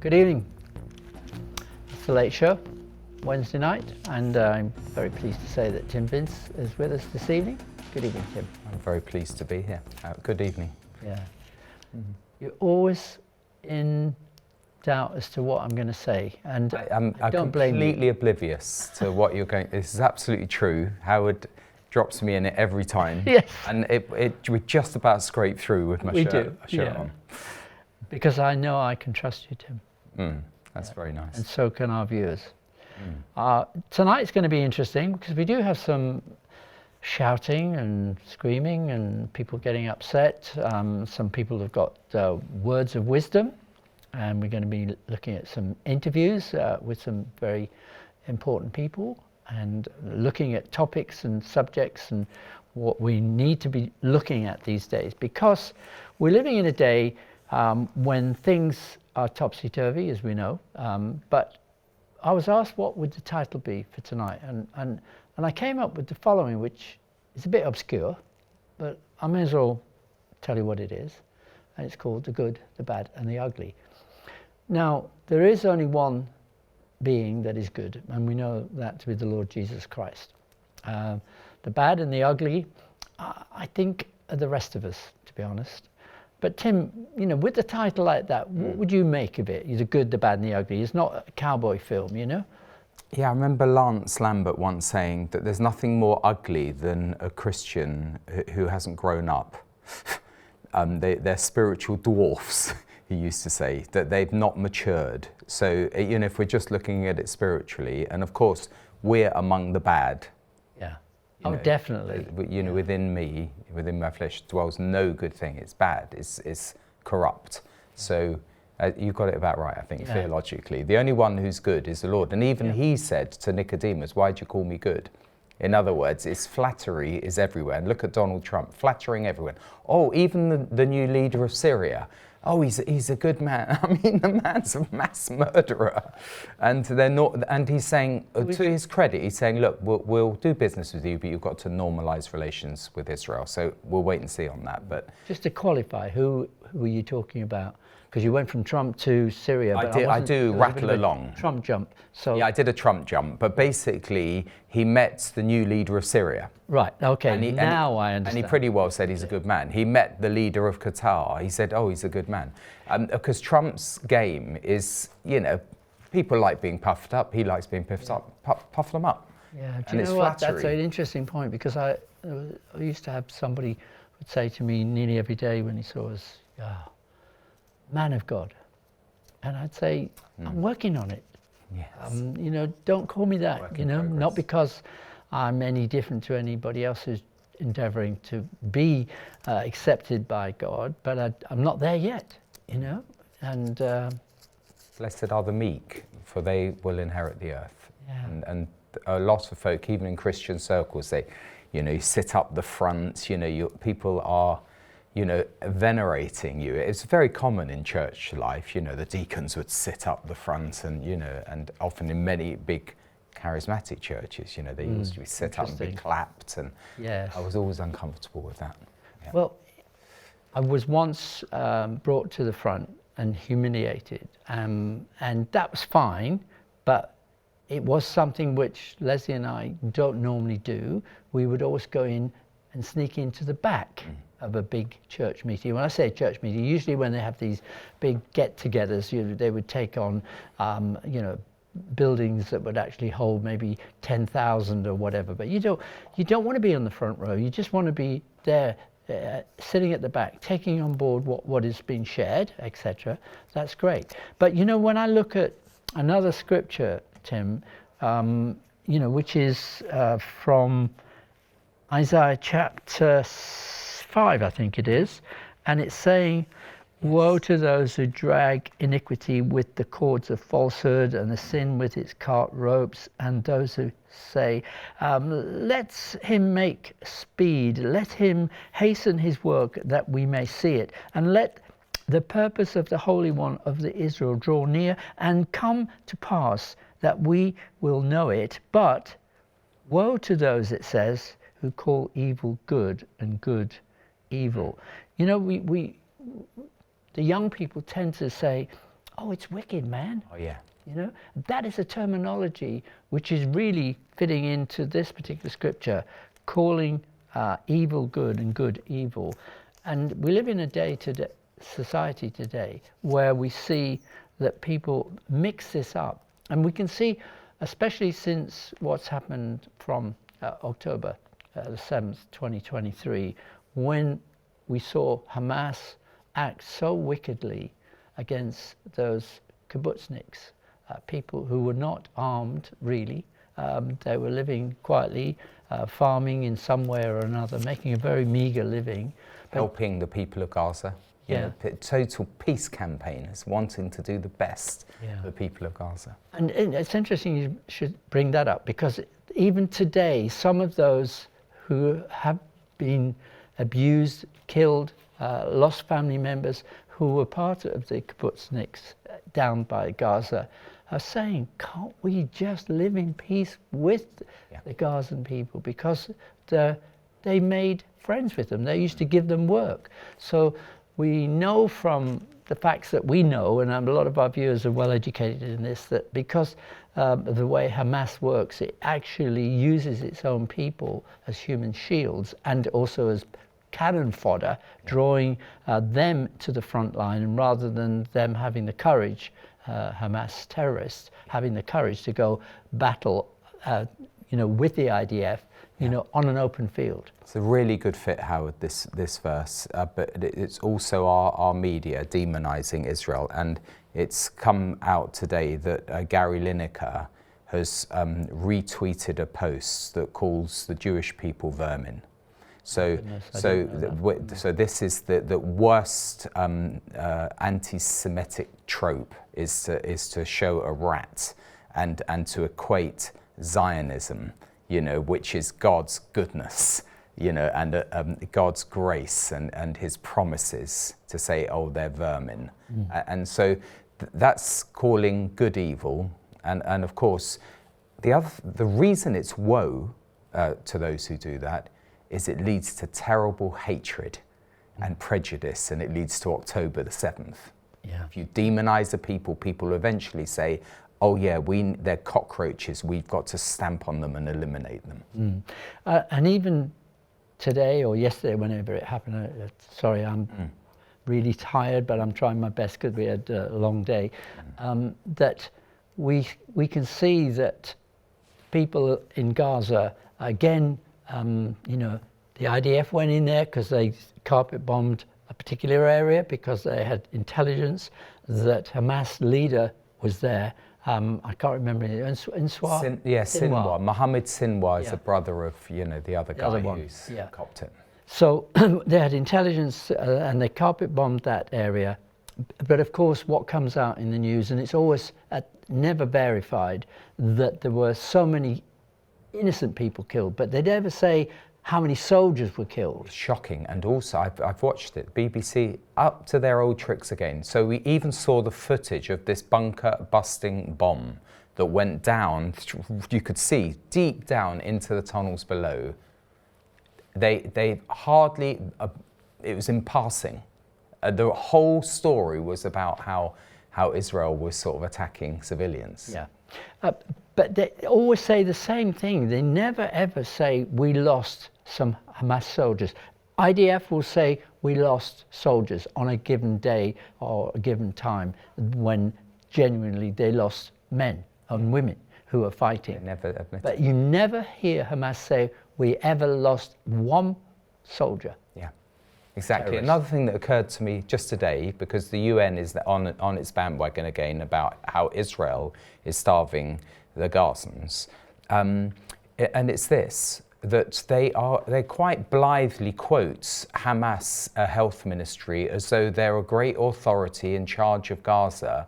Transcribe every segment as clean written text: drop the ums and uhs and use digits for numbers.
Good evening. It's the Late Show, Wednesday night, and I'm very pleased to say that Tim Vince is with us this evening. Good evening, Tim. I'm very pleased to be here. Good evening. Yeah. Mm-hmm. You're always in doubt as to what I'm going to say, and I don't blame you. Completely oblivious to what you're going. This is absolutely true. Howard drops me in it every time. Yes. And we just about scrape through with my shirt on. Because I know I can trust you, Tim. That's very nice. And so can our viewers. Tonight's going to be interesting because we do have some shouting and screaming and people getting upset. Some people have got words of wisdom, and we're going to be looking at some interviews with some very important people and looking at topics and subjects and what we need to be looking at these days, because we're living in a day when things are topsy-turvy, as we know, but I was asked what would the title be for tonight, and I came up with the following, which is a bit obscure, but I may as well tell you what it is, and it's called The Good, the Bad and the Ugly. Now, there is only one being that is good, and we know that to be the Lord Jesus Christ. The bad and the ugly, I think, are the rest of us, to be honest. But Tim, you know, with a title like that, what would you make of it? The Good, the Bad and the Ugly. It's not a cowboy film, you know? Yeah, I remember Lance Lambert once saying that there's nothing more ugly than a Christian who hasn't grown up. They're spiritual dwarfs, he used to say, that they've not matured. So, you know, if we're just looking at it spiritually, and of course, we're among the bad. Yeah. Oh, definitely. You know, within me, within my flesh dwells no good thing. It's bad. It's corrupt. So you got it about right, I think, theologically. The only one who's good is the Lord. And even he said to Nicodemus, "Why do you call me good?" In other words, it's flattery is everywhere. And look at Donald Trump, flattering everyone. Oh, even the new leader of Syria. Oh, he's a good man. I mean, the man's a mass murderer, and they're not. And he's saying, to his credit, he's saying, look, we'll do business with you, but you've got to normalise relations with Israel. So we'll wait and see on that. But just to qualify, who are you talking about? Because you went from Trump to Syria. But I do rattle along. Trump jump. So yeah, I did a Trump jump, but basically he met the new leader of Syria. Right. Okay. I understand. And he pretty well said he's a good man. He met the leader of Qatar. He said, "Oh, he's a good man," because Trump's game is, you know, people like being puffed up. He likes being puffed up. Puff them up. Yeah. Do you know what? That's an interesting point, because I used to have somebody would say to me nearly every day when he saw us, "Man of God," and I'd say, "I'm working on it." Yes. You know, don't call me that. Work you in know, progress. not because I'm any different to anybody else who's endeavouring to be accepted by God, but I'm not there yet. You know, and blessed are the meek, for they will inherit the earth. Yeah. And a lot of folk, even in Christian circles, they, you know, you sit up the front. You know, people are, you know, venerating you. It's very common in church life. You know, the deacons would sit up the front, and, you know, and often in many big charismatic churches, you know, they used to be sit up and be clapped, and I was always uncomfortable with that. Yeah. Well, I was once brought to the front and humiliated, and that was fine, but it was something which Leslie and I don't normally do. We would always go in and sneak into the back of a big church meeting. When I say church meeting, usually when they have these big get-togethers, they would take on, you know, buildings that would actually hold maybe 10,000 or whatever. But you don't want to be on the front row. You just want to be there, sitting at the back, taking on board what is being shared, etc. That's great. But you know, when I look at another scripture, Tim, you know, which is from Isaiah chapter 5, I think it is, and it's saying, "Woe to those who drag iniquity with the cords of falsehood, and the sin with its cart ropes, and those who say, let him make speed, let him hasten his work that we may see it, and let the purpose of the Holy One of the Israel draw near and come to pass, that we will know it. But woe to those," it says, "who call evil good and good evil." You know, the young people tend to say, oh, it's wicked, man. Oh, yeah. You know, that is a terminology which is really fitting into this particular scripture, calling evil good and good evil. And we live in a day-to-day society today where we see that people mix this up. And we can see, especially since what's happened from October the 7th, 2023, when we saw Hamas act so wickedly against those kibbutzniks, people who were not armed really. They were living quietly, farming in some way or another, making a very meager living. Helping the people of Gaza. Yeah. Total peace campaigners wanting to do the best for the people of Gaza. And it's interesting you should bring that up, because even today, some of those who have been abused, killed, lost family members who were part of the kibbutzniks down by Gaza are saying, can't we just live in peace with the Gazan people, because they made friends with them. They used to give them work. So we know from the facts that we know, and a lot of our viewers are well educated in this, that because of the way Hamas works, it actually uses its own people as human shields and also as cannon fodder, drawing them to the front line, and rather than them having the courage, Hamas terrorists having the courage to go battle, with the IDF, on an open field. It's a really good fit, Howard, this verse, but it's also our media demonizing Israel, and it's come out today that Gary Lineker has retweeted a post that calls the Jewish people vermin. So this is the worst anti-Semitic trope is to show a rat and to equate Zionism, which is God's goodness, and God's grace and His promises, to say, oh, they're vermin, and so that's calling good evil, and of course, the reason it's woe to those who do that is it leads to terrible hatred and prejudice, and it leads to October the 7th. Yeah. If you demonize the people will eventually say, oh yeah, they're cockroaches, we've got to stamp on them and eliminate them. And even today or yesterday, whenever it happened, sorry, I'm really tired, but I'm trying my best because we had a long day, that we can see that people in Gaza, again, the IDF went in there because they carpet bombed a particular area because they had intelligence that Hamas leader was there. I can't remember Sinwar. Mohammed Sinwar is the brother of the other guy who's copped it. So they had intelligence and they carpet bombed that area. But of course, what comes out in the news, and it's always never verified, that there were so many innocent people killed, but they never say how many soldiers were killed. Shocking. And also, I've watched it, BBC up to their old tricks again. So we even saw the footage of this bunker busting bomb that went down, you could see deep down into the tunnels below. They hardly, it was in passing. The whole story was about how Israel was sort of attacking civilians. Yeah. But they always say the same thing. They never ever say, we lost some Hamas soldiers. IDF will say, we lost soldiers on a given day or a given time, when genuinely they lost men and women who are fighting. They never admit but you never hear Hamas say, we ever lost one soldier. Yeah. Exactly. Terrorist. Another thing that occurred to me just today, because the UN is on its bandwagon again about how Israel is starving the Gazans, and it's this, that they quite blithely quotes Hamas health ministry as though they're a great authority in charge of Gaza,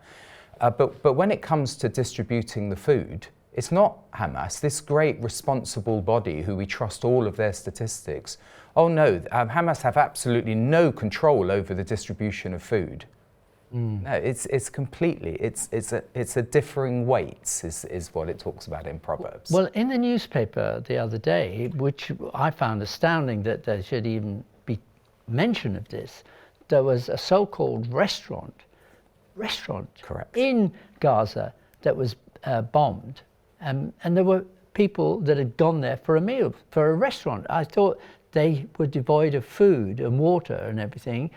but when it comes to distributing the food, it's not Hamas, this great responsible body who we trust all of their statistics. Oh no, Hamas have absolutely no control over the distribution of food. No, it's completely, it's a differing weights is what it talks about in Proverbs. Well, in the newspaper the other day, which I found astounding that there should even be mention of this, there was a so-called restaurant restaurant Correct. in Gaza that was bombed, and there were people that had gone there for a meal, for a restaurant. I thought they were devoid of food and water and everything.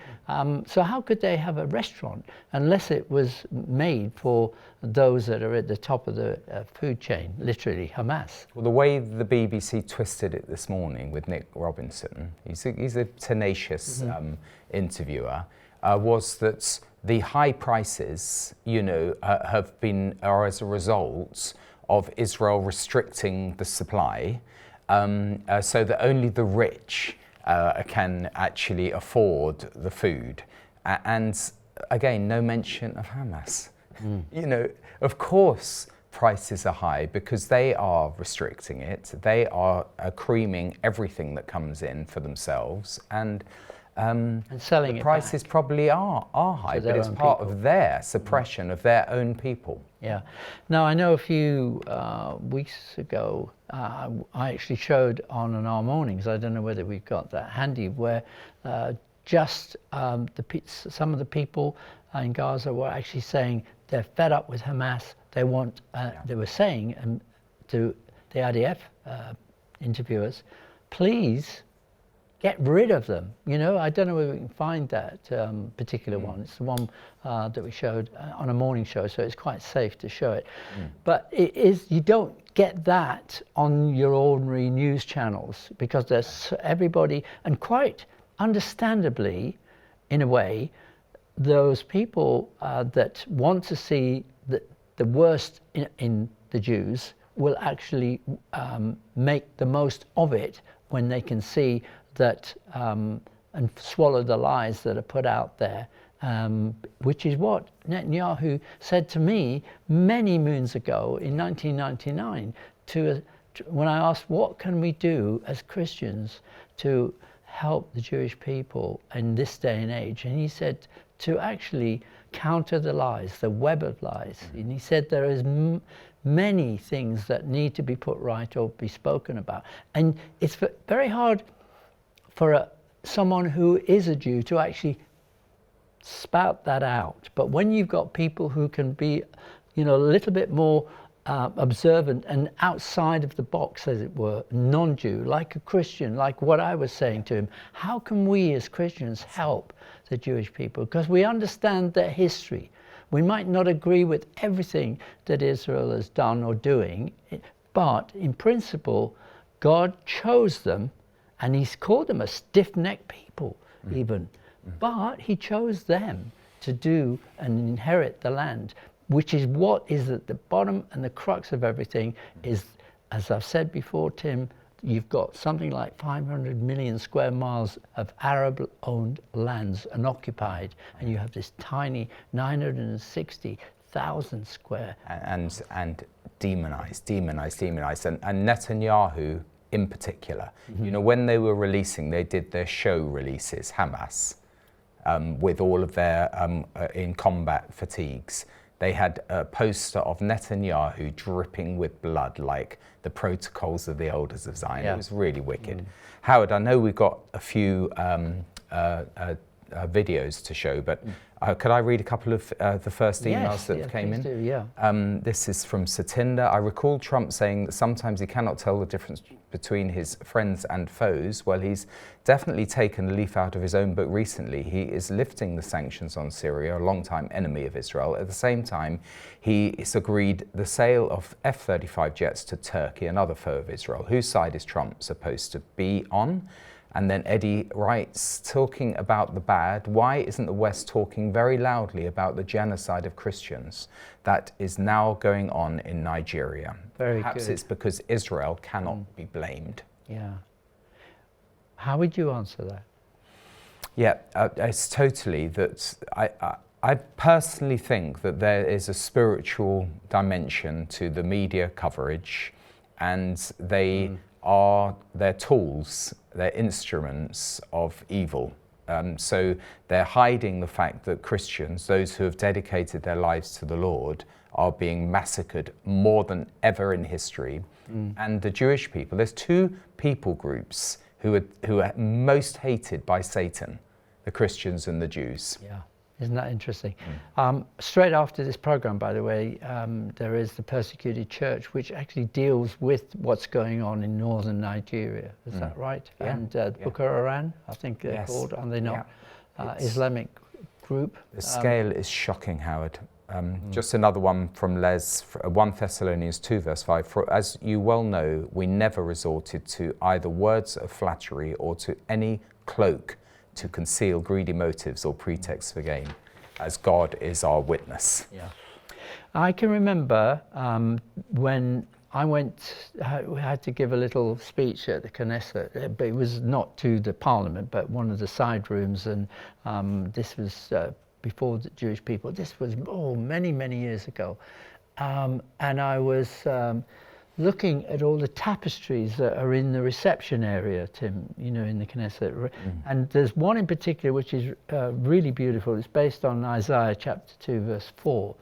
So how could they have a restaurant unless it was made for those that are at the top of the food chain, literally Hamas? Well, the way the BBC twisted it this morning with Nick Robinson, he's a tenacious interviewer, was that the high prices, are as a result of Israel restricting the supply, so that only the rich can actually afford the food. And again, no mention of Hamas. Of course prices are high because they are restricting it. They are creaming everything that comes in for themselves, and selling the it prices back probably are high, to their but it's own part people. of their suppression of their own people. Yeah. Now, I know a few weeks ago, I actually showed on our mornings, I don't know whether we've got that handy, where some of the people in Gaza were actually saying they're fed up with Hamas. They want, they were saying to the IDF interviewers, please get rid of them. I don't know whether we can find that particular one. It's the one that we showed on a morning show, so it's quite safe to show it. But you don't get that on your ordinary news channels because there's everybody, and quite understandably, in a way, those people that want to see the worst in the Jews will actually make the most of it when they can see that and swallow the lies that are put out there, which is what Netanyahu said to me many moons ago in 1999 when I asked, what can we do as Christians to help the Jewish people in this day and age? And he said to actually counter the lies, the web of lies. And he said there is many things that need to be put right or be spoken about. And it's very hard for someone who is a Jew to actually spout that out. But when you've got people who can be, a little bit more observant and outside of the box, as it were, non-Jew, like a Christian, like what I was saying to him, how can we as Christians help the Jewish people? Because we understand their history. We might not agree with everything that Israel has done or doing, but in principle, God chose them, and he's called them a stiff-necked people, even. But he chose them to do and inherit the land, which is what is at the bottom and the crux of everything is, as I've said before, Tim, you've got something like 500 million square miles of Arab-owned lands unoccupied, and you have this tiny 960,000 square. And demonized. And Netanyahu in particular. When they were releasing, they did their show releases, Hamas, with all of their in combat fatigues. They had a poster of Netanyahu dripping with blood, like the protocols of the elders of Zion. Yeah. It was really wicked. Howard, I know we've got a few videos to show, but could I read a couple of the first emails that came in? Do, yeah. This is from Satinda. I recall Trump saying that sometimes he cannot tell the difference between his friends and foes. Well, he's definitely taken a leaf out of his own book recently. He is lifting the sanctions on Syria, a long-time enemy of Israel. At the same time, he has agreed the sale of F-35 jets to Turkey, another foe of Israel. Whose side is Trump supposed to be on? And then Eddie writes, talking about the bad, why isn't the West talking very loudly about the genocide of Christians that is now going on in Nigeria? Perhaps it's because Israel cannot be blamed. Yeah. How would you answer that? Yeah, it's totally that I personally think that there is a spiritual dimension to the media coverage, and they are their tools, their instruments of evil. So they're hiding the fact that Christians, those who have dedicated their lives to the Lord, are being massacred more than ever in history. And the Jewish people, there's two people groups who are most hated by Satan, the Christians and the Jews. Yeah. Isn't that interesting? Straight after this program, by the way, there is the persecuted church, which actually deals with what's going on in northern Nigeria. Is that right? Yeah. And Boko Haram, I think they're called, are they not? Islamic group. The scale is shocking, Howard. Just another one from Les, 1 Thessalonians 2 verse 5. For as you well know, we never resorted to either words of flattery or to any cloak to conceal greedy motives or pretexts for gain, as God is our witness. Yeah. I can remember when I had to give a little speech at the Knesset, but it was not to the parliament, but one of the side rooms, and this was before the Jewish people. This was many, many years ago. And I was looking at all the tapestries that are in the reception area, Tim, in the Knesset. And there's one in particular which is really beautiful. It's based on Isaiah chapter 2, verse 4.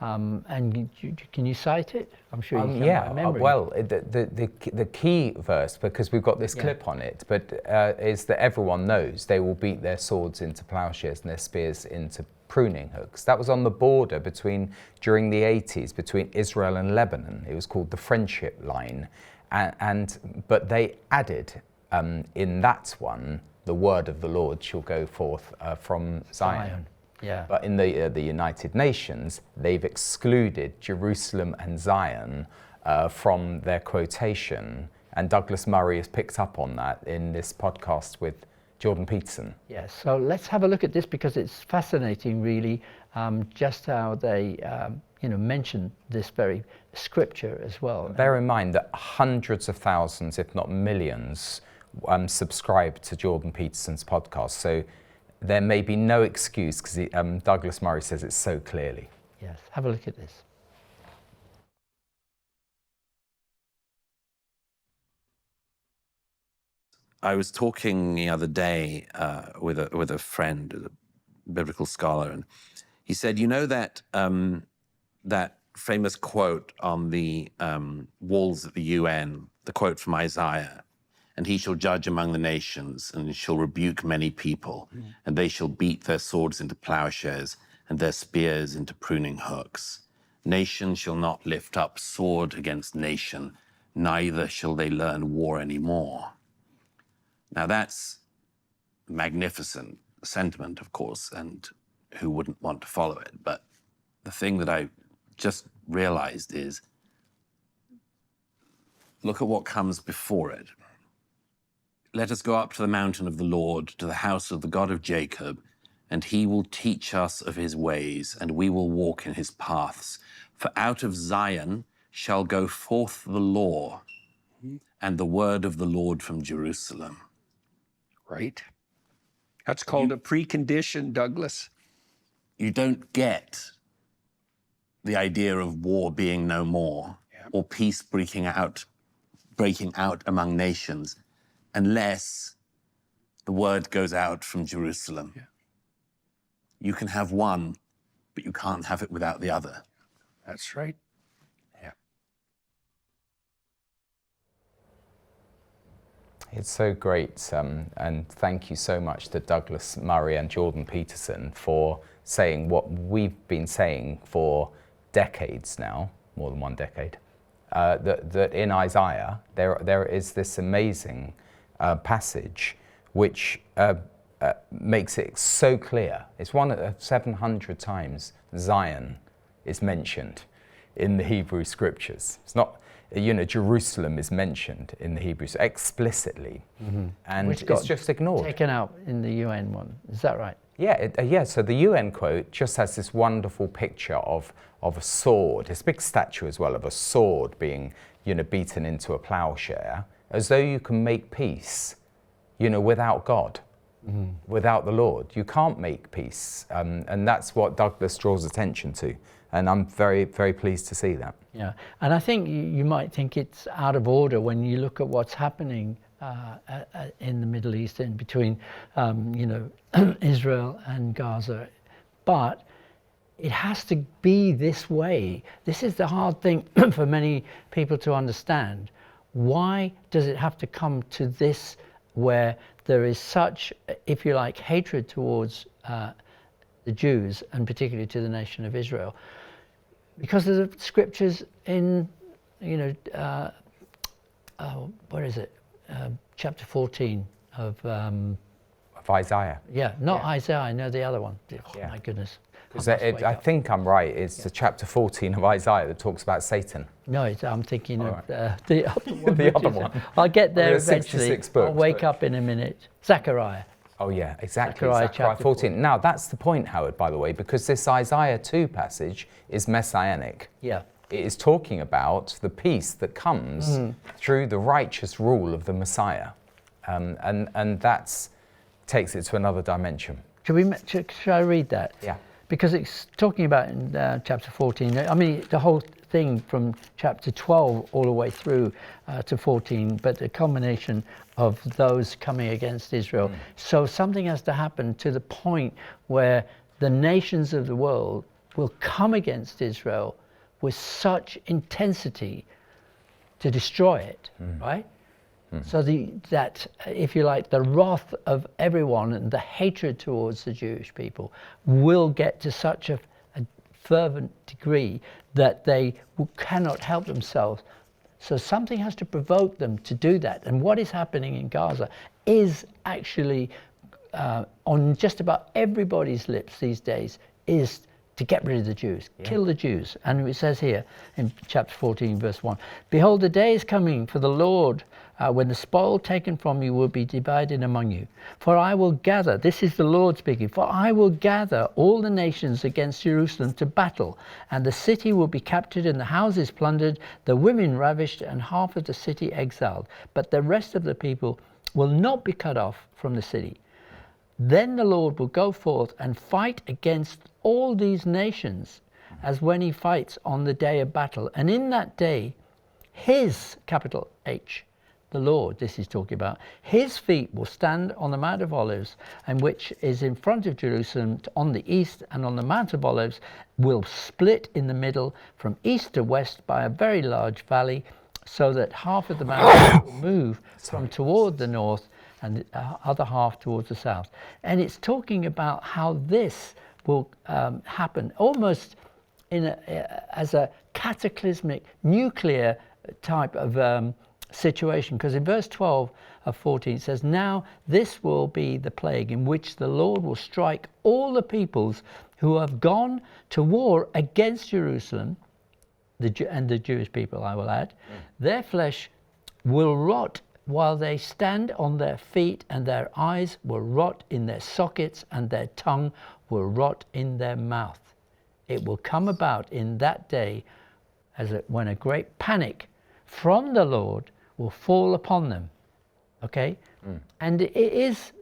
And can you cite it? I'm sure you can. Yeah, by memory. well, the key verse, because we've got this clip on it, but is that everyone knows they will beat their swords into plowshares and their spears into pruning hooks. That was on the border during the 80s, between Israel and Lebanon. It was called the Friendship Line. But they added in that one, the word of the Lord shall go forth from Zion. Yeah. But in the United Nations, they've excluded Jerusalem and Zion from their quotation. And Douglas Murray has picked up on that in this podcast with Jordan Peterson. Yes, so let's have a look at this, because it's fascinating, really, just how they mention this very scripture as well. Bear in mind that hundreds of thousands, if not millions, subscribe to Jordan Peterson's podcast. So there may be no excuse, because Douglas Murray says it so clearly. Yes, have a look at this. I was talking the other day with a friend, a biblical scholar, and he said, that that famous quote on the walls at the UN, the quote from Isaiah, and he shall judge among the nations, and he shall rebuke many people, and they shall beat their swords into plowshares, and their spears into pruning hooks. Nation shall not lift up sword against nation, neither shall they learn war anymore. Now that's a magnificent sentiment, of course, and who wouldn't want to follow it? But the thing that I just realized is, look at what comes before it. Let us go up to the mountain of the Lord, to the house of the God of Jacob, and he will teach us of his ways, and we will walk in his paths. For out of Zion shall go forth the law, and the word of the Lord from Jerusalem. Right. That's called a precondition, Douglas. You don't get the idea of war being no more, or peace breaking out among nations, unless the word goes out from Jerusalem. Yeah. You can have one, but you can't have it without the other. That's right. Yeah. It's so great, and thank you so much to Douglas Murray and Jordan Peterson for saying what we've been saying for decades now, more than one decade, that in Isaiah there is this amazing passage which makes it so clear. It's one of 700 times Zion is mentioned in the Hebrew scriptures. It's not, Jerusalem is mentioned in the Hebrews explicitly, and Which it's just ignored. Taken out in the UN one, is that right? Yeah, so the UN quote just has this wonderful picture of a sword. It's a big statue as well of a sword being, beaten into a plowshare, as though you can make peace, without God, without the Lord. You can't make peace, and that's what Douglas draws attention to. And I'm very, very pleased to see that. Yeah, and I think you might think it's out of order when you look at what's happening in the Middle East, in between, Israel and Gaza. But it has to be this way. This is the hard thing for many people to understand. Why does it have to come to this, where there is such, if you like, hatred towards the Jews, and particularly to the nation of Israel, because of the scriptures in, what is it? Chapter 14 of Isaiah. Yeah, not Isaiah. I know the other one. Oh, Yeah. my goodness. Because I think I'm right. It's the chapter 14 of Isaiah that talks about Satan. No, I'm thinking of right. the other one. The other one. I'll get there There's eventually. 66 books, I'll wake but- up in a minute. Zechariah. Oh yeah, exactly. Zechariah Zechariah chapter 14. Now that's the point, Howard, by the way, because this Isaiah 2 passage is messianic. Yeah. It is talking about the peace that comes through the righteous rule of the Messiah. And that's takes it to another dimension. Should I read that? Yeah. Because it's talking about in chapter 14. I mean, the whole thing from chapter 12 all the way through to 14, but the culmination of those coming against Israel. So something has to happen to the point where the nations of the world will come against Israel with such intensity to destroy it, right? So that, if you like, the wrath of everyone and the hatred towards the Jewish people will get to such a fervent degree that they cannot help themselves. So something has to provoke them to do that. And what is happening in Gaza is actually on just about everybody's lips these days is to get rid of the Jews, kill the Jews. And it says here in chapter 14, verse 1, "Behold, the day is coming for the Lord when the spoil taken from you will be divided among you. For I will gather," this is the Lord speaking, "for I will gather all the nations against Jerusalem to battle, and the city will be captured and the houses plundered, the women ravished, and half of the city exiled. But the rest of the people will not be cut off from the city. Then the Lord will go forth and fight against all these nations as when he fights on the day of battle. And in that day, his, capital H, the Lord, this is talking about, his feet will stand on the Mount of Olives, and which is in front of Jerusalem on the east, and on the Mount of Olives will split in the middle from east to west by a very large valley, so that half of the mountain will move from toward the north and the other half towards the south." And it's talking about how this will happen almost in as a cataclysmic nuclear type of situation, because in verse 12 of 14 it says, "Now this will be the plague in which the Lord will strike all the peoples who have gone to war against Jerusalem," and the Jewish people, I will add, "their flesh will rot while they stand on their feet, and their eyes will rot in their sockets, and their tongue will rot in their mouth. It will come about in that day when a great panic from the Lord will fall upon them." Okay? And it is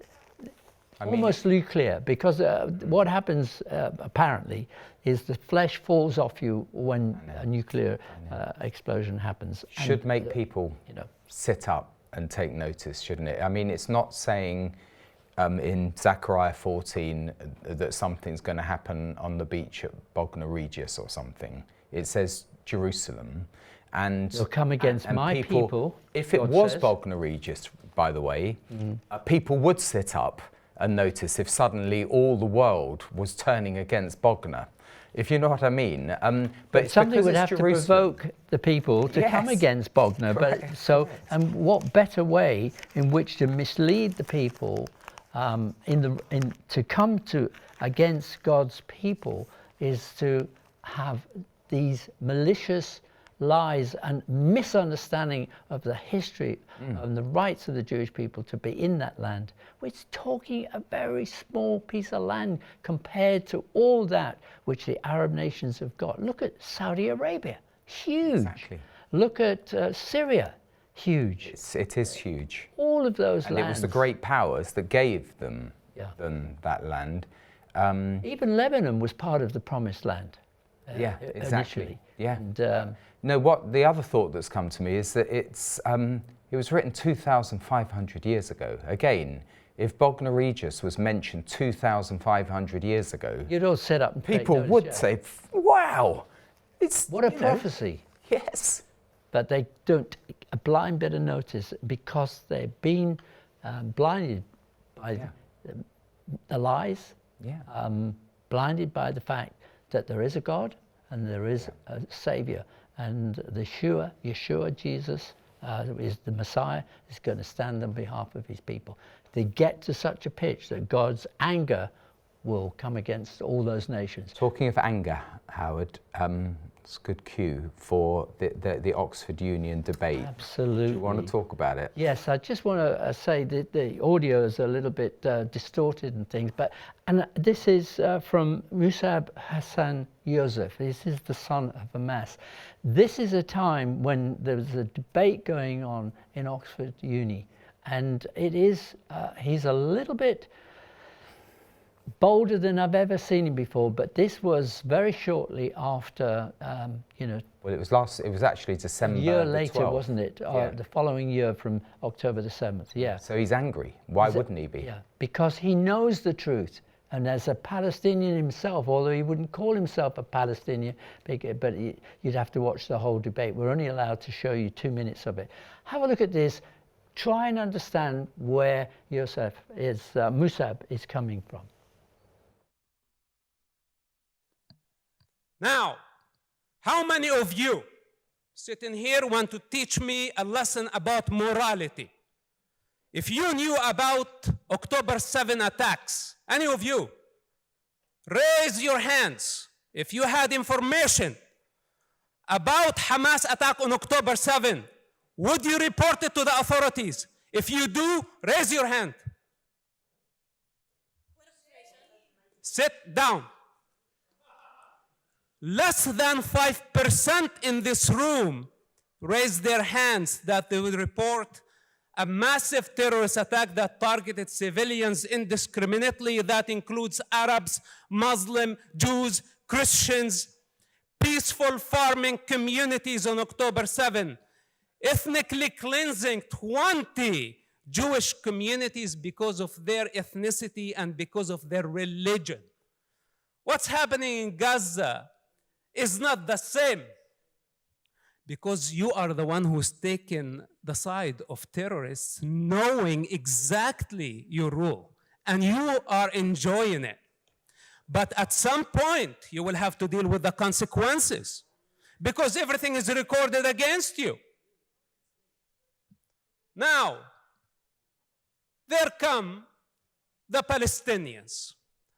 almost nuclear, because what happens apparently is the flesh falls off you when a nuclear explosion happens. Should make people sit up and take notice, shouldn't it? I mean, it's not saying in Zechariah 14 that something's going to happen on the beach at Bognor Regis or something. It says Jerusalem. And they'll come against my people. If it was Bognor Regis, by the way, people would sit up and notice if suddenly all the world was turning against Bognor, if you know what I mean. But something would have to provoke the people to come against Bognor. And what better way in which to mislead the people to come against God's people is to have these malicious lies and misunderstanding of the history and the rights of the Jewish people to be in that land. We're talking a very small piece of land compared to all that which the Arab nations have got. Look at Saudi Arabia, huge. Exactly. Look at Syria, huge. It is huge. All of those and lands. It was the great powers that gave them that land. Even Lebanon was part of the promised land. Exactly. Initially. Yeah. And, no, what the other thought that's come to me is that it was written 2,500 years ago. Again, if Bognor Regis was mentioned 2,500 years ago, you'd all sit up and people would say, "Wow, what a prophecy!" Yes, but they don't a blind bit of notice because they've been blinded by the lies. blinded by the fact that there is a God and there is a Savior, and the Yeshua, Jesus, is the Messiah, is going to stand on behalf of his people. They get to such a pitch that God's anger will come against all those nations. Talking of anger, Howard, it's a good cue for the Oxford Union debate. Absolutely. Do you want to talk about it? Yes, I just want to say that the audio is a little bit distorted and things, and this is from Mosab Yousef. This is the son of Hamas. This is a time when there was a debate going on in Oxford Uni, and it is, he's a little bit bolder than I've ever seen him before, but this was very shortly after, Well, it was actually December a year the later, 12th. wasn't it? Yeah. The following year from October the 7th, yeah. So he's angry. Why wouldn't he be? Yeah, because he knows the truth. And as a Palestinian himself, although he wouldn't call himself a Palestinian, but you'd have to watch the whole debate. We're only allowed to show you 2 minutes of it. Have a look at this. Try and understand where Mosab is coming from. Now, how many of you sitting here want to teach me a lesson about morality? If you knew about October 7 attacks, any of you, raise your hands. If you had information about Hamas attack on October 7, would you report it to the authorities? If you do, raise your hand. Sit down. Less than 5% in this room raised their hands that they would report a massive terrorist attack that targeted civilians indiscriminately. That includes Arabs, Muslims, Jews, Christians, peaceful farming communities on October 7, ethnically cleansing 20 Jewish communities because of their ethnicity and because of their religion. What's happening in Gaza is not the same, because you are the one who's taken the side of terrorists, knowing exactly your rule, and you are enjoying it. But at some point, you will have to deal with the consequences, because everything is recorded against you. Now, there come the Palestinians,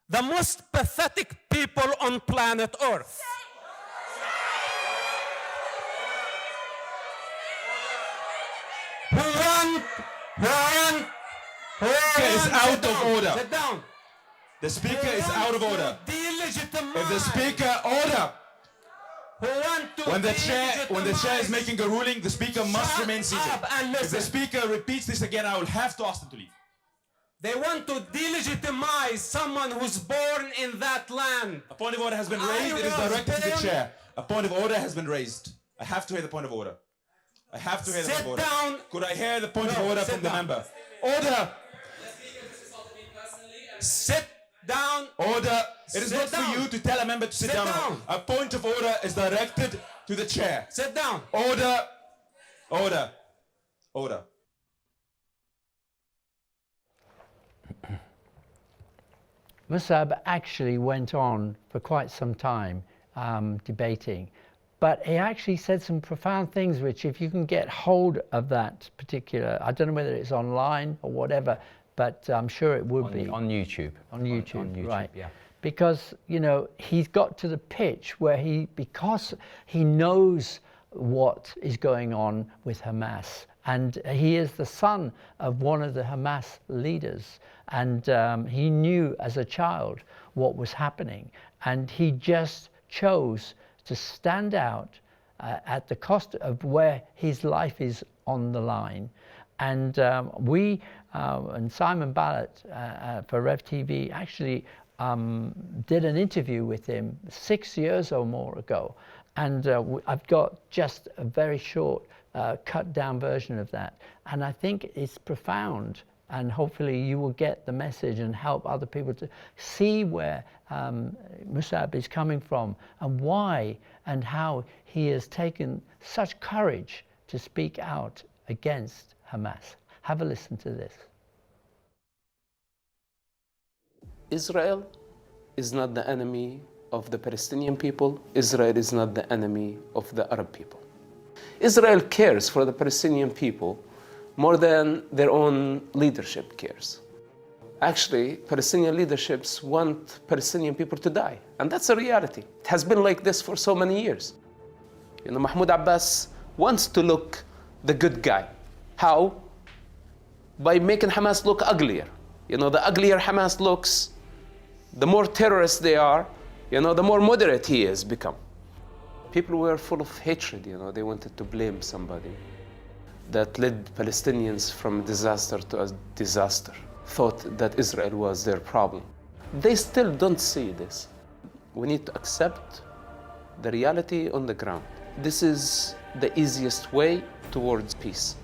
the most pathetic people on planet Earth. Is out of order. Sit down. The speaker is out of order. If the speaker when the chair is making a ruling, the speaker must remain seated. If the speaker repeats this again, I will have to ask them to leave. They want to delegitimize someone who's born in that land. A point of order has been raised. It is directed to the chair. A point of order has been raised. I have to hear the point of order. I have to hear the point of order. Sit down. Could I hear the point of order from the member? Order. Sit down. Order. It is not for you to tell a member to sit down. A point of order is directed to the chair. Sit down. Order. Order. Order. Mosab actually went on for quite some time debating, but he actually said some profound things which, if you can get hold of that particular, I don't know whether it's online or whatever, but I'm sure it would be. On YouTube. On YouTube, right. Yeah. Because, you know, he's got to the pitch where because he knows what is going on with Hamas, and he is the son of one of the Hamas leaders, and he knew as a child what was happening, and he just chose to stand out at the cost of where his life is on the line. And we and Simon Ballett for Rev TV actually did an interview with him 6 years or more ago, and I've got just a very short cut down version of that, and I think it's profound, and hopefully you will get the message and help other people to see where Mosab is coming from and why and how he has taken such courage to speak out against Hamas. Have a listen to this. Israel is not the enemy of the Palestinian people. Israel is not the enemy of the Arab people. Israel cares for the Palestinian people more than their own leadership cares. Actually, Palestinian leaderships want Palestinian people to die, and that's a reality. It has been like this for so many years. Mahmoud Abbas wants to look the good guy. How? By making Hamas look uglier. The uglier Hamas looks, the more terrorists they are, the more moderate he has become. People were full of hatred, they wanted to blame somebody that led Palestinians from disaster to a disaster, thought that Israel was their problem. They still don't see this. We need to accept the reality on the ground. This is the easiest way towards peace.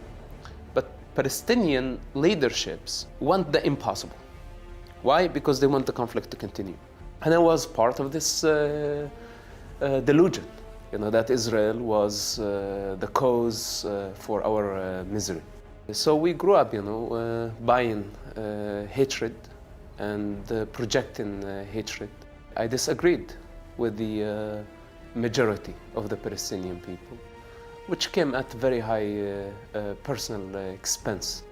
But Palestinian leaderships want the impossible. Why? Because they want the conflict to continue. And I was part of this delusion, that Israel was the cause for our misery. So we grew up, buying hatred and projecting hatred. I disagreed with the majority of the Palestinian people, which came at very high personal expense.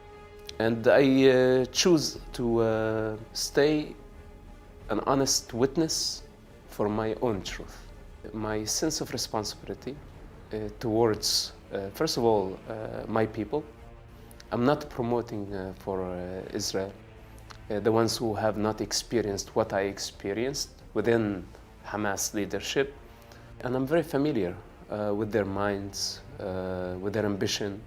And I choose to stay an honest witness for my own truth. My sense of responsibility towards, first of all, my people. I'm not promoting for Israel, the ones who have not experienced what I experienced within Hamas leadership. And I'm very familiar with their minds, with their ambition,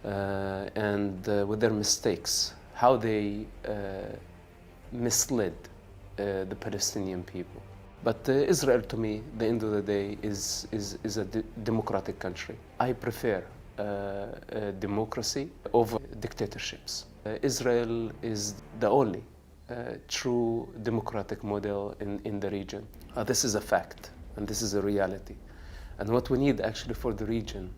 and with their mistakes, how they misled the Palestinian people. But Israel, to me, at the end of the day, is a democratic country. I prefer democracy over dictatorships. Israel is the only true democratic model in the region. This is a fact, and this is a reality. And what we need actually for the region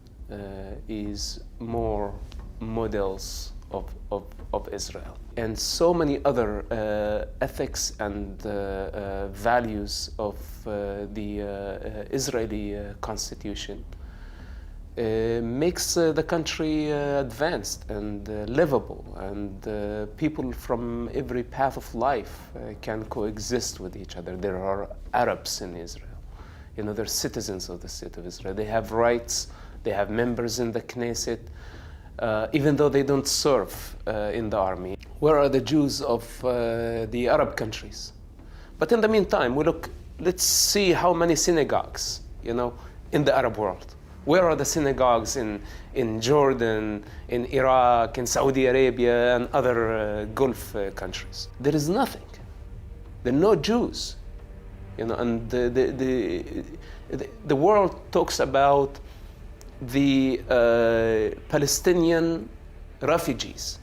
is more models of Israel. And so many other ethics and values of the Israeli constitution makes the country advanced and livable, and people from every path of life can coexist with each other. There are Arabs in Israel. They're citizens of the state of Israel. They have rights. They have members in the Knesset, even though they don't serve in the army. Where are the Jews of the Arab countries? But in the meantime, let's see how many synagogues, in the Arab world. Where are the synagogues in Jordan, in Iraq, in Saudi Arabia, and other Gulf countries? There is nothing. There are no Jews. And the world talks about the Palestinian refugees.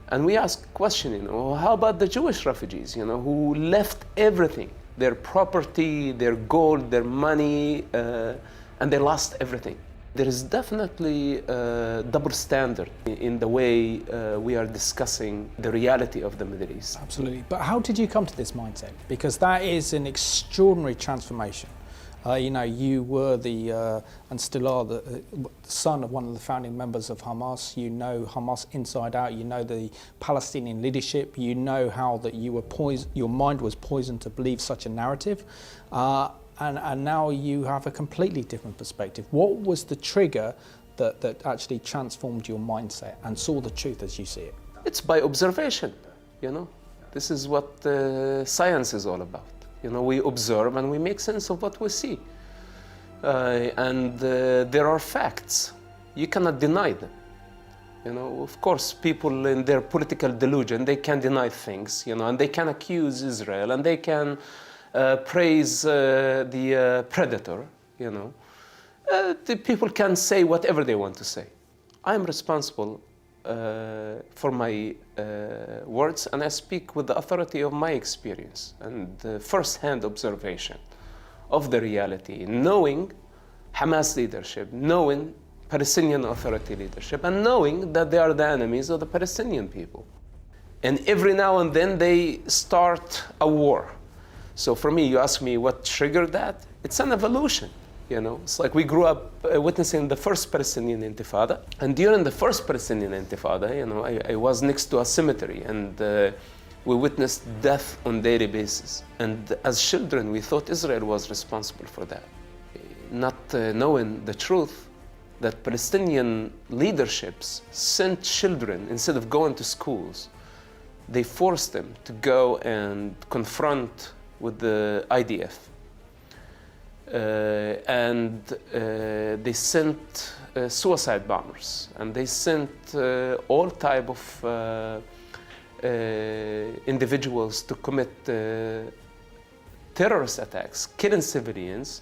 And we ask questioning, how about the Jewish refugees, who left everything, their property, their gold, their money, and they lost everything. There is definitely a double standard in the way we are discussing the reality of the Middle East. Absolutely. But how did you come to this mindset? Because that is an extraordinary transformation. You were and still are the son of one of the founding members of Hamas. You know Hamas inside out. You know the Palestinian leadership. You know how that your mind was poisoned to believe such a narrative. And now you have a completely different perspective. What was the trigger that actually transformed your mindset and saw the truth as you see it? It's by observation, This is what science is all about. We observe and we make sense of what we see. And there are facts. You cannot deny them. Of course, people in their political delusion, they can deny things, and they can accuse Israel, and they can praise the predator, The people can say whatever they want to say. I am responsible for my words, and I speak with the authority of my experience and first-hand observation of the reality, knowing Hamas leadership, knowing Palestinian Authority leadership, and knowing that they are the enemies of the Palestinian people. And every now and then they start a war. So for me, you ask me what triggered that? It's an evolution. You know, it's like we grew up witnessing the first Palestinian Intifada, and during the first Palestinian Intifada, you know, I was next to a cemetery, and we witnessed death on daily basis. And as children, we thought Israel was responsible for that, not knowing the truth that Palestinian leaderships sent children, instead of going to schools, they forced them to go and confront with the IDF. They sent suicide bombers, and they sent all type of individuals to commit terrorist attacks, killing civilians.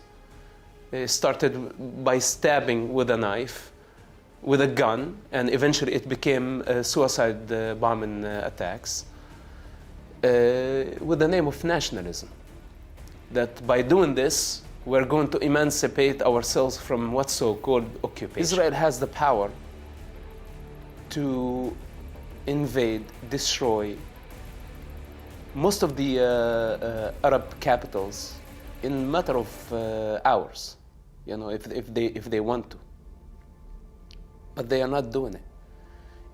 Started by stabbing with a knife, with a gun, and eventually it became suicide bombing attacks with the name of nationalism. That by doing this, we're going to emancipate ourselves from what's so-called occupation. Israel has the power to invade, destroy most of the Arab capitals in a matter of hours, you know, if they want to. But they are not doing it.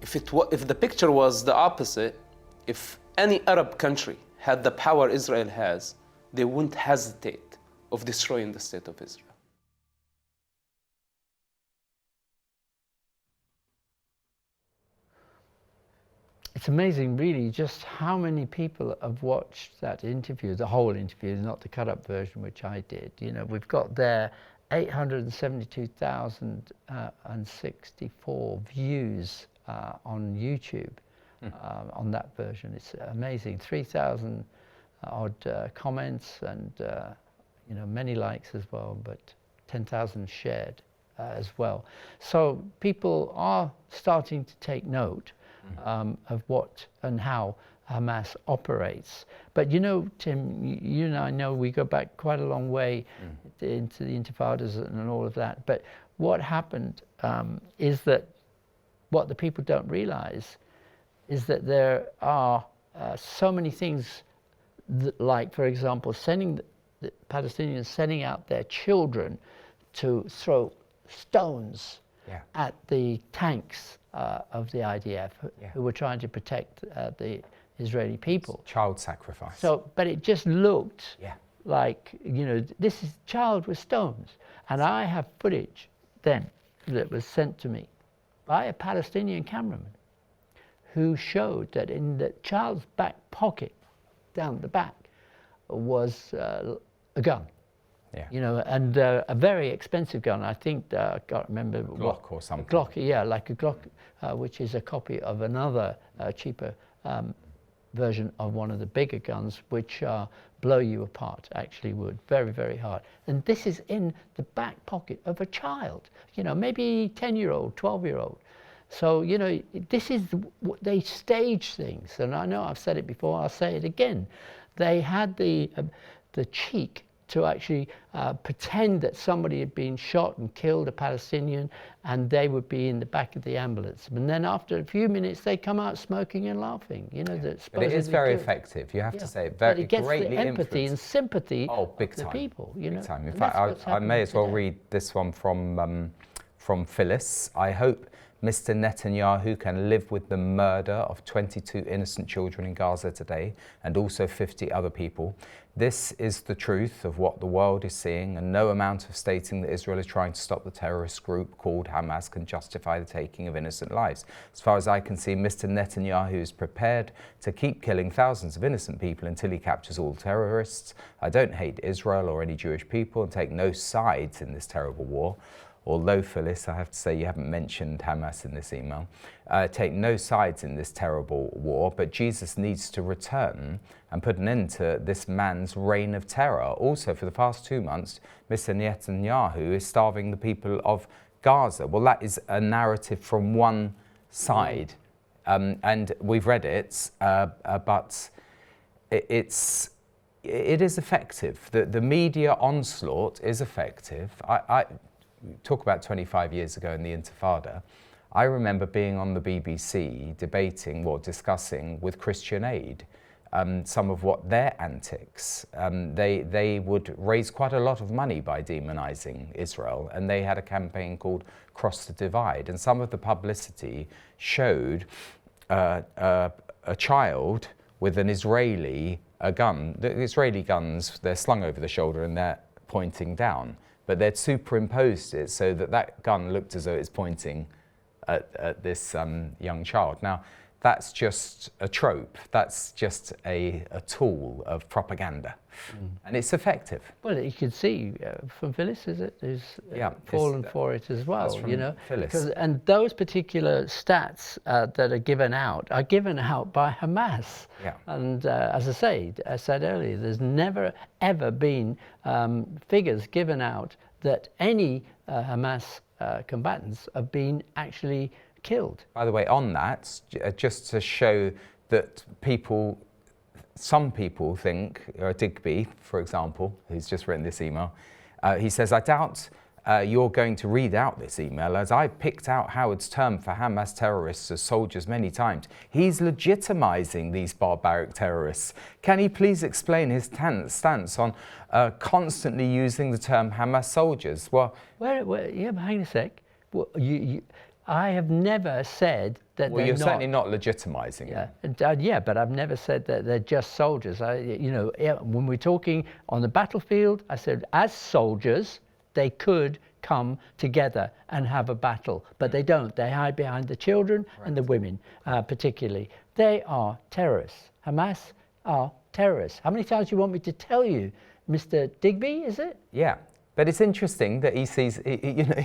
If the picture was the opposite, if any Arab country had the power Israel has, they wouldn't hesitate of destroying the state of Israel. It's amazing, really, just how many people have watched that interview, the whole interview, not the cut-up version, which I did. You know, we've got there 872,064 views on YouTube on that version. It's amazing. 3,000 odd comments and you know, many likes as well, but 10,000 shared as well. So people are starting to take note of what and how Hamas operates. But you know, Tim, you and I know we go back quite a long way into the Intifadas and all of that. But what happened is that what the people don't realize is that there are so many things that, like, for example, the Palestinians sending out their children to throw stones at the tanks of the IDF who were trying to protect the Israeli people. It's child sacrifice. So, but it just looked like, you know, this is child with stones. And I have footage then that was sent to me by a Palestinian cameraman who showed that in the child's back pocket, down the back, was a gun. You know, and a very expensive gun. I think I can't remember Glock or something. Glock, yeah, like a Glock, which is a copy of another cheaper version of one of the bigger guns, which blow you apart. Actually, would very, very hard. And this is in the back pocket of a child. You know, maybe 10-year-old, 12-year-old. So you know, this is what they stage things. And I know I've said it before. I'll say it again. They had the cheek to actually pretend that somebody had been shot and killed, a Palestinian, and they would be in the back of the ambulance. And then after a few minutes, they come out smoking and laughing. You know, that but it is very effective. You have to say it. Very it gets greatly the empathy and sympathy big of the time. people. You know, big time. In fact, I may as well read this one from Phyllis. I hope Mr. Netanyahu can live with the murder of 22 innocent children in Gaza today and also 50 other people. This is the truth of what the world is seeing, and no amount of stating that Israel is trying to stop the terrorist group called Hamas can justify the taking of innocent lives. As far as I can see, Mr. Netanyahu is prepared to keep killing thousands of innocent people until he captures all terrorists. I don't hate Israel or any Jewish people and take no sides in this terrible war. Although, Phyllis, I have to say you haven't mentioned Hamas in this email, take no sides in this terrible war, but Jesus needs to return and put an end to this man's reign of terror. Also, for the past 2 months, Mr. Netanyahu is starving the people of Gaza. Well, that is a narrative from one side, and we've read it, but it is effective. The media onslaught is effective. I talk about 25 years ago in the Intifada. I remember being on the BBC debating or discussing with Christian Aid some of what their antics. They would raise quite a lot of money by demonizing Israel, and they had a campaign called Cross the Divide, and some of the publicity showed a child with an Israeli gun. The Israeli guns, they're slung over the shoulder and they're pointing down, but they'd superimposed it so that that gun looked as though it's pointing at this young child. Now, that's just a trope. That's just a tool of propaganda, and it's effective. Well, you can see from Phyllis, is it? Who's fallen for it as well. You know, Phyllis. And those particular stats that are given out by Hamas. Yeah. And as I said earlier, there's never ever been figures given out that any Hamas combatants have been actually killed. By the way, on that, just to show that some people think, Digby, for example, who's just written this email, he says, I doubt you're going to read out this email, as I picked out Howard's term for Hamas terrorists as soldiers many times. He's legitimizing these barbaric terrorists. Can he please explain his stance on constantly using the term Hamas soldiers? Well, yeah, but hang a sec. Well, I have never said that well, you're certainly not legitimizing it. Yeah, but I've never said that they're just soldiers. When we're talking on the battlefield, I said as soldiers, they could come together and have a battle, but they don't. They hide behind the children and the women, particularly. They are terrorists. Hamas are terrorists. How many times do you want me to tell you, Mr. Digby, is it? Yeah. But it's interesting that he sees, people can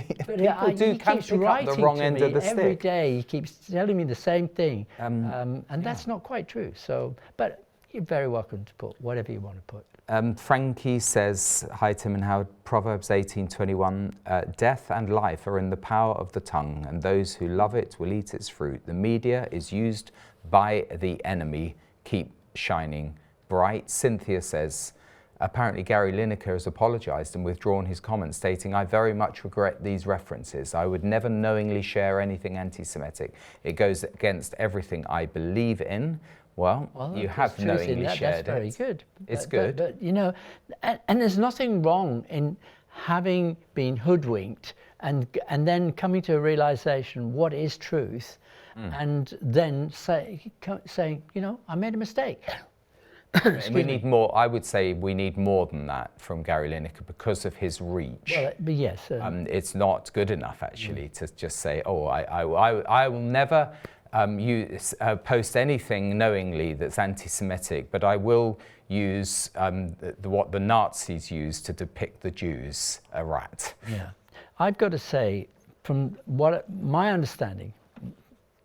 pick up the wrong end of the stick. Every day he keeps telling me the same thing, and that's not quite true. So, but you're very welcome to put whatever you want to put. Frankie says, hi Tim and Howard, Proverbs 18:21, death and life are in the power of the tongue, and those who love it will eat its fruit. The media is used by the enemy. Keep shining bright. Cynthia says, apparently Gary Lineker has apologised and withdrawn his comments, stating, I very much regret these references. I would never knowingly share anything anti-Semitic. It goes against everything I believe in. Well, you have knowingly shared it. That's very good. It's good. But you know, and there's nothing wrong in having been hoodwinked and then coming to a realisation what is truth, and then saying, you know, I made a mistake. We need more. I would say we need more than that from Gary Lineker because of his reach. Well, but yes, it's not good enough actually to just say, "Oh, I will never post anything knowingly that's anti-Semitic, but I will use what the Nazis used to depict the Jews, a rat." Yeah, I've got to say, from what my understanding,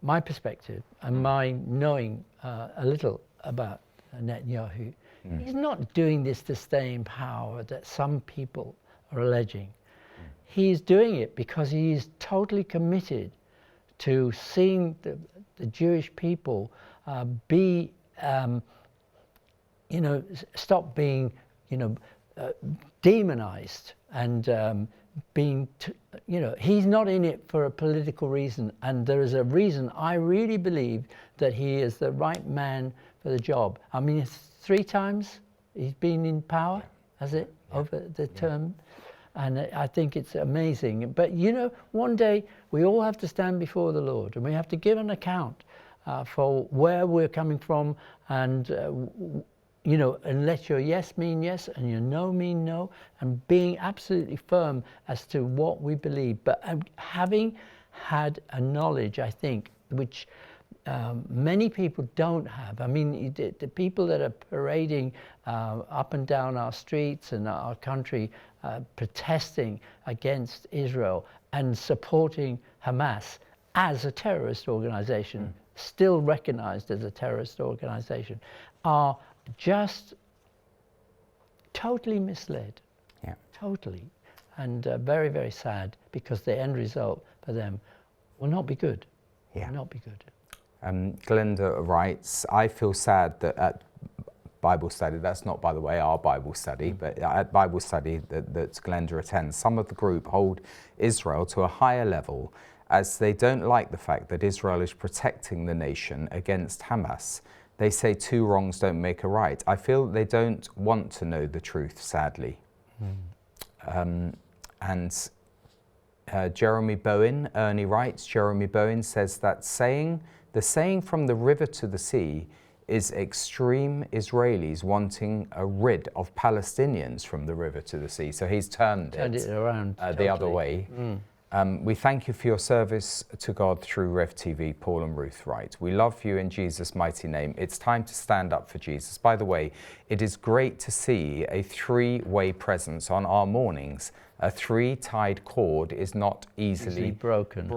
my perspective, and my knowing a little about Netanyahu, he's not doing this to stay in power that some people are alleging. He's doing it because he is totally committed to seeing the Jewish people be, stop being, demonized and being, he's not in it for a political reason. And there is a reason I really believe that he is the right man for the job. I mean, 3 times he's been in power, has it, over the term? And I think it's amazing. But, one day we all have to stand before the Lord and we have to give an account for where we're coming from, and, and let your yes mean yes and your no mean no, and being absolutely firm as to what we believe. But having had a knowledge, I think, which many people don't have. I mean, the people that are parading up and down our streets and our country, protesting against Israel and supporting Hamas as a terrorist organization, still recognized as a terrorist organization, are just totally misled. Yeah. Totally. And very, very sad, because the end result for them will not be good. Yeah. Will not be good. Glenda writes, I feel sad that at Bible study, that's not, by the way, our Bible study, but at Bible study that Glenda attends, some of the group hold Israel to a higher level, as they don't like the fact that Israel is protecting the nation against Hamas. They say two wrongs don't make a right. I feel they don't want to know the truth, sadly. And Jeremy Bowen, Ernie writes, Jeremy Bowen says that the saying from the river to the sea is extreme Israelis wanting a rid of Palestinians from the river to the sea. So he's turned it around the other way. We thank you for your service to God through Rev TV, Paul and Ruth write. We love you in Jesus' mighty name. It's time to stand up for Jesus. By the way, it is great to see a three-way presence on our mornings. A three-tied cord is not easily broken.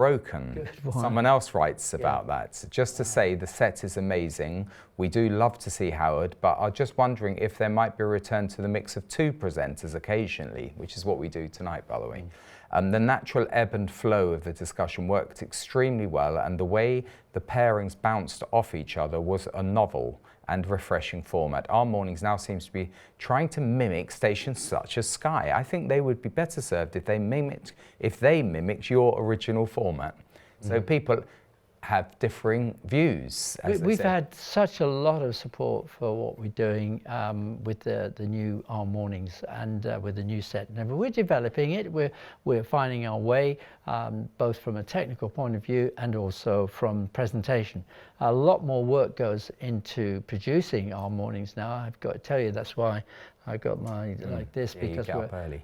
Someone else writes about that. Just to say, the set is amazing. We do love to see Howard, but I'm just wondering if there might be a return to the mix of two presenters occasionally, which is what we do tonight, by the way. The natural ebb and flow of the discussion worked extremely well, and the way the pairings bounced off each other was a novel and refreshing format. Our mornings now seems to be trying to mimic stations such as Sky. I think they would be better served if they mimicked your original format. So people have differing views. We've had such a lot of support for what we're doing with the new Our Mornings and with the new set. And we're developing it. We're finding our way, both from a technical point of view and also from presentation. A lot more work goes into producing Our Mornings now. I've got to tell you, that's why I got my like this, because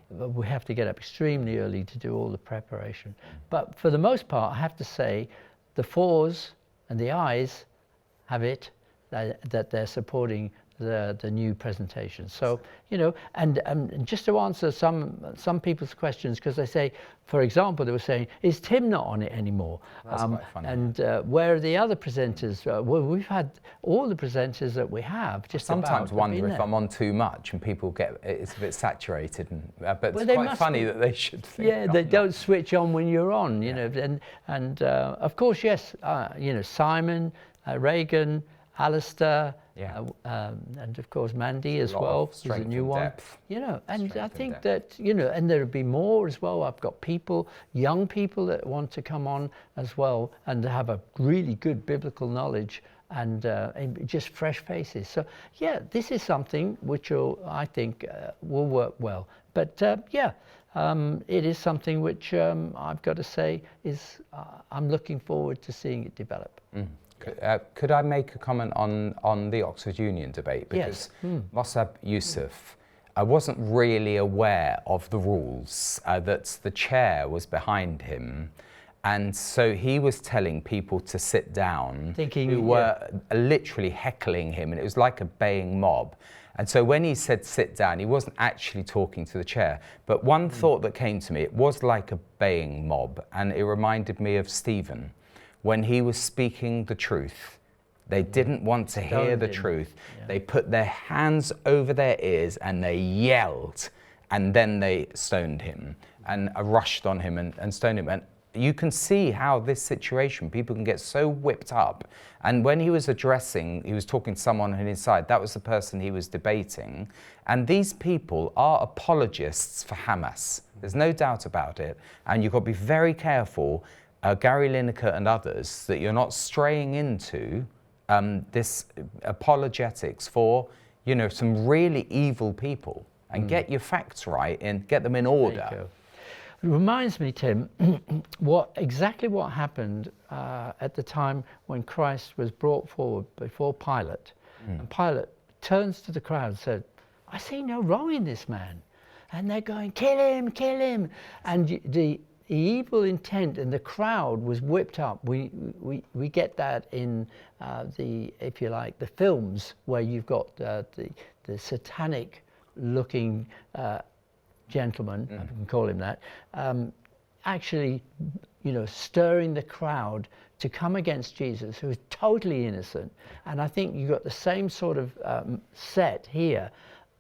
we have to get up extremely early to do all the preparation. But for the most part, I have to say, the fours and the eyes have it that they're supporting the new presentation. So, you know, and just to answer some people's questions, because they say, for example, they were saying, is Tim not on it anymore? That's quite funny. And where are the other presenters? Well, we've had all the presenters that we have. Just sometimes wonder if I'm on too much and people it's a bit saturated. But it's quite funny that they should think. Yeah, they don't switch on when you're on, you know. And of course, yes, you know, Simon, Reagan, Alistair, and of course Mandy as well, who's a new one. You know, and I think that, you know, and there'll be more as well. I've got people, young people that want to come on as well and have a really good biblical knowledge and just fresh faces. So yeah, this is something which I think will work well. But it is something which I've got to say is I'm looking forward to seeing it develop. Could I make a comment on the Oxford Union debate? Because Mosab Yousef, I wasn't really aware of the rules, that the chair was behind him. And so he was telling people to sit down, who were literally heckling him, and it was like a baying mob. And so when he said sit down, he wasn't actually talking to the chair. But one thought that came to me, it was like a baying mob, and it reminded me of Stephen. When he was speaking the truth, they didn't want to hear the truth. They put their hands over their ears and they yelled, and then they stoned him and rushed on him and stoned him. And you can see how this situation, people can get so whipped up. And when he was talking to someone on his side, that was the person he was debating. And these people are apologists for Hamas. There's no doubt about it. And you've got to be very careful, Gary Lineker and others, that you're not straying into this apologetics for, you know, some really evil people, and get your facts right and get them in order. It reminds me, Tim, exactly what happened at the time when Christ was brought forward before Pilate. And Pilate turns to the crowd and said, I see no wrong in this man. And they're going, kill him, kill him. And the evil intent and the crowd was whipped up. We get that in if you like, the films where you've got the satanic looking gentleman, I can call him that, actually, you know, stirring the crowd to come against Jesus, who is totally innocent. And I think you got the same sort of set here.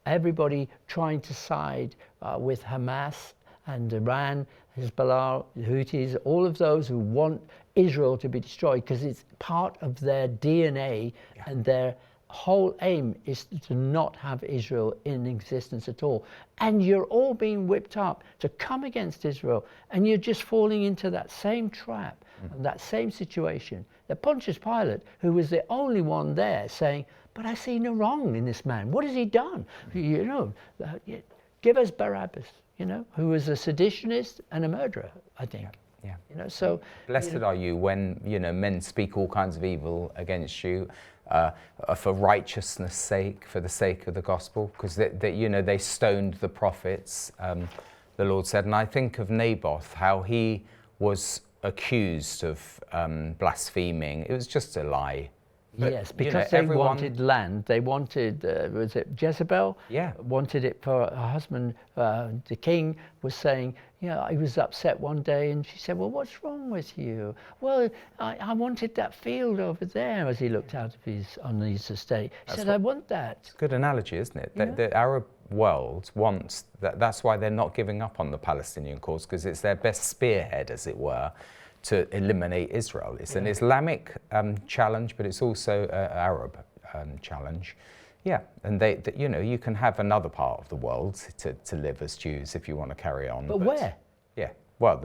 Everybody trying to side with Hamas and Iran, Hezbollah, Houthis, all of those who want Israel to be destroyed because it's part of their DNA and their whole aim is to not have Israel in existence at all. And you're all being whipped up to come against Israel, and you're just falling into that same trap, that same situation. That Pontius Pilate, who was the only one there saying, but I see no wrong in this man. What has he done? You know, give us Barabbas, you know, who was a seditionist and a murderer, I think. Yeah. You know, so blessed are you when, you know, men speak all kinds of evil against you for righteousness' sake, for the sake of the gospel, because you know, they stoned the prophets, the Lord said. And I think of Naboth, how he was accused of blaspheming. It was just a lie. But, yes, because they wanted land. They wanted, was it Jezebel? Yeah. Wanted it for her husband. The king was saying, you know, he was upset one day, and she said, well, what's wrong with you? Well, I wanted that field over there, as he looked out of on his estate. He said, I want that. It's a good analogy, isn't it? Yeah. The Arab world wants that. That's why they're not giving up on the Palestinian cause, because it's their best spearhead, as it were, to eliminate Israel. It's an Islamic challenge, but it's also an Arab challenge. Yeah, and they, you know, you can have another part of the world to live as Jews if you want to carry on. But where? Yeah, well,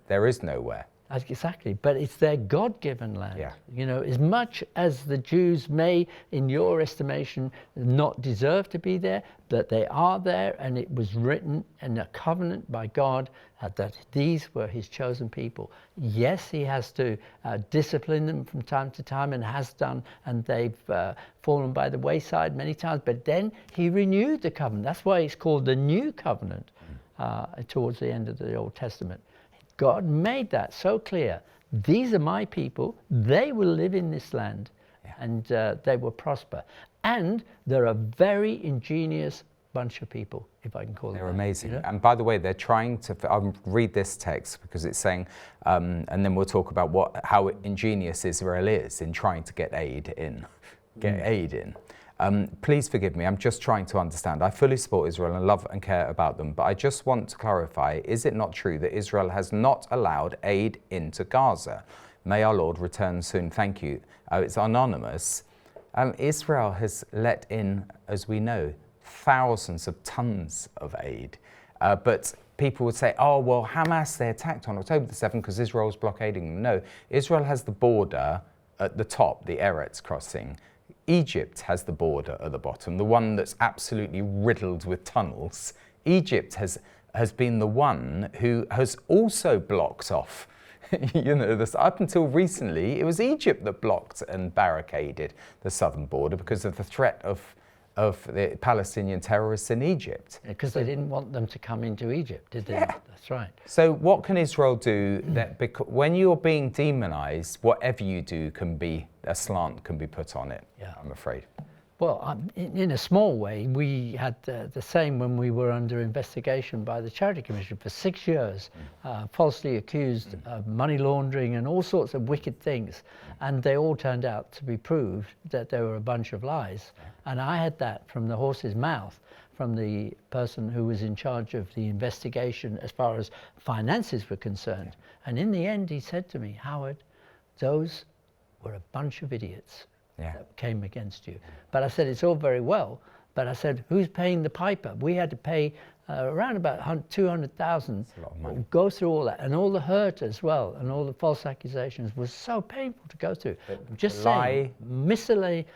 there is nowhere. Exactly, but it's their God-given land. Yeah. You know, as much as the Jews may, in your estimation, not deserve to be there, that they are there, and it was written in a covenant by God that these were his chosen people. Yes, he has to discipline them from time to time, and has done, and they've fallen by the wayside many times, but then he renewed the covenant. That's why it's called the New Covenant towards the end of the Old Testament. God made that so clear. These are my people. They will live in this land, and they will prosper. And they're a very ingenious bunch of people, if I can call them. They're amazing. You know? And by the way, they're trying to. I'll read this text because it's saying, and then we'll talk about how ingenious Israel is in trying to get aid in. Please forgive me, I'm just trying to understand. I fully support Israel and love and care about them, but I just want to clarify, is it not true that Israel has not allowed aid into Gaza? May our Lord return soon. Thank you. It's anonymous. Israel has let in, as we know, thousands of tons of aid. But people would say, oh, well, Hamas, they attacked on October the 7th because Israel's blockading them. No, Israel has the border at the top, the Eretz crossing. Egypt has the border at the bottom, the one that's absolutely riddled with tunnels. Egypt has been the one who has also blocked off, you know, this, up until recently, it was Egypt that blocked and barricaded the southern border because of the threat of the Palestinian terrorists in Egypt. Because they didn't want them to come into Egypt, did they? Yeah. That's right. So what can Israel do that, because when you're being demonized, whatever you do can be, a slant can be put on it, I'm afraid. Well, in a small way, we had the same when we were under investigation by the Charity Commission for 6 years, falsely accused of money laundering and all sorts of wicked things. And they all turned out to be proved that they were a bunch of lies. And I had that from the horse's mouth, from the person who was in charge of the investigation as far as finances were concerned. And in the end, he said to me, Howard, those were a bunch of idiots. That came against you. But I said, it's all very well, but I said, who's paying the piper? We had to pay around about 200,000, go through all that, and all the hurt as well, and all the false accusations was so painful to go through. Just saying, miscellany,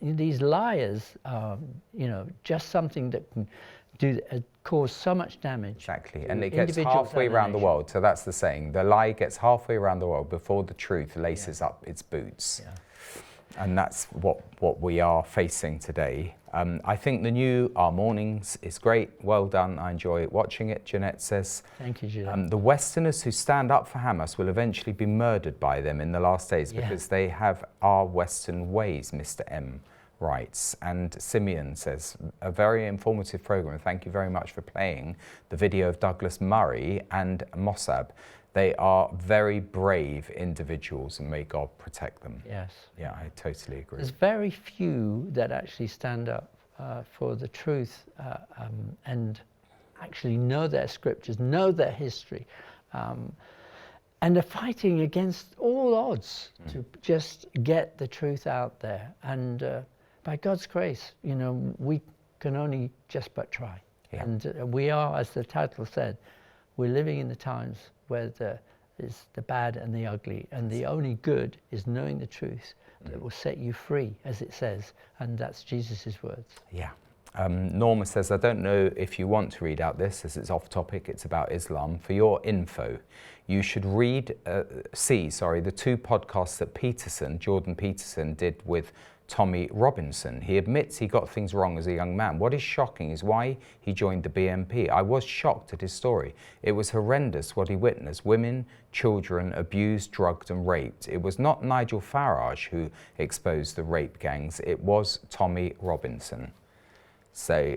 these liars are, you know, just something that can cause so much damage. Exactly, and it gets halfway around the world, so that's the saying. The lie gets halfway around the world before the truth laces up its boots. And that's what we are facing today. I think the new Our Mornings is great. Well done. I enjoy watching it, Jeanette says. Thank you, Jeanette. The Westerners who stand up for Hamas will eventually be murdered by them in the last days because they have our Western ways, Mr. M writes. And Simeon says, a very informative program. Thank you very much for playing the video of Douglas Murray and Mosab. They are very brave individuals, and may God protect them. Yes. Yeah, I totally agree. There's very few that actually stand up for the truth and actually know their scriptures, know their history, and are fighting against all odds to just get the truth out there. And by God's grace, we can only just but try. Yeah. And we are, as the title said, we're living in the times where there is the bad and the ugly, and the only good is knowing the truth that will set you free, as it says, and that's Jesus' words. Yeah. Norma says, I don't know if you want to read out this, as it's off topic, it's about Islam. For your info, you should see the 2 podcasts that Jordan Peterson did with Tommy Robinson. He admits he got things wrong as a young man. What is shocking is why he joined the BNP. I was shocked at his story. It was horrendous what he witnessed. Women, children abused, drugged and raped. It was not Nigel Farage who exposed the rape gangs. It was Tommy Robinson. So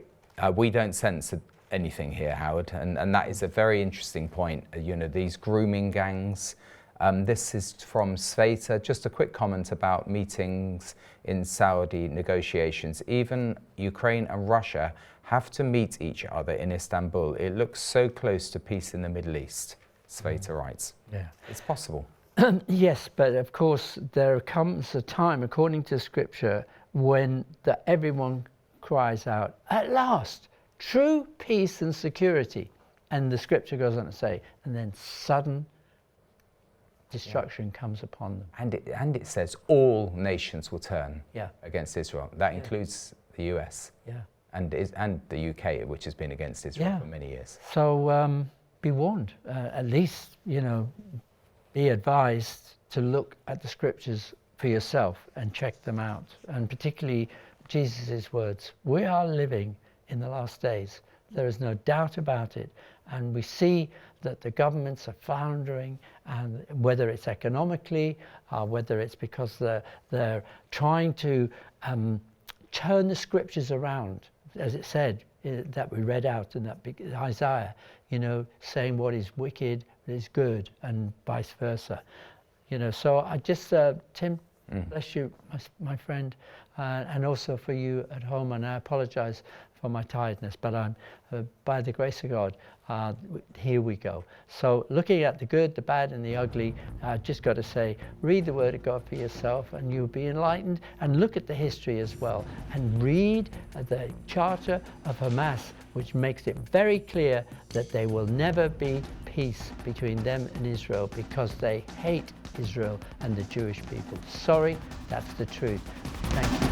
we don't censor anything here, Howard, and that is a very interesting point. These grooming gangs. This is from Sveta. Just a quick comment about meetings in Saudi negotiations. Even Ukraine and Russia have to meet each other in Istanbul. It looks so close to peace in the Middle East, Sveta writes. Yeah. It's possible. Yes, but of course there comes a time, according to Scripture, when everyone cries out, at last, true peace and security. And the Scripture goes on to say, and then sudden destruction comes upon them. And it says all nations will turn Yeah. against Israel. That includes the US Yeah. and the UK, which has been against Israel for many years. So be warned, at least, be advised to look at the Scriptures for yourself and check them out. And particularly Jesus' words, we are living in the last days. There is no doubt about it. And we see that the governments are floundering, and whether it's economically, whether it's because they're trying to turn the Scriptures around, as it said, that we read out in that big Isaiah, saying what is wicked is good, and vice versa. So I just, Tim, bless you, my friend, and also for you at home. And I apologize for my tiredness, but I'm, by the grace of God, here we go. So looking at the good, the bad, and the ugly, I've just got to say, read the Word of God for yourself, and you'll be enlightened. And look at the history as well, and read the Charter of Hamas, which makes it very clear that there will never be peace between them and Israel, because they hate Israel and the Jewish people. Sorry, that's the truth. Thank you.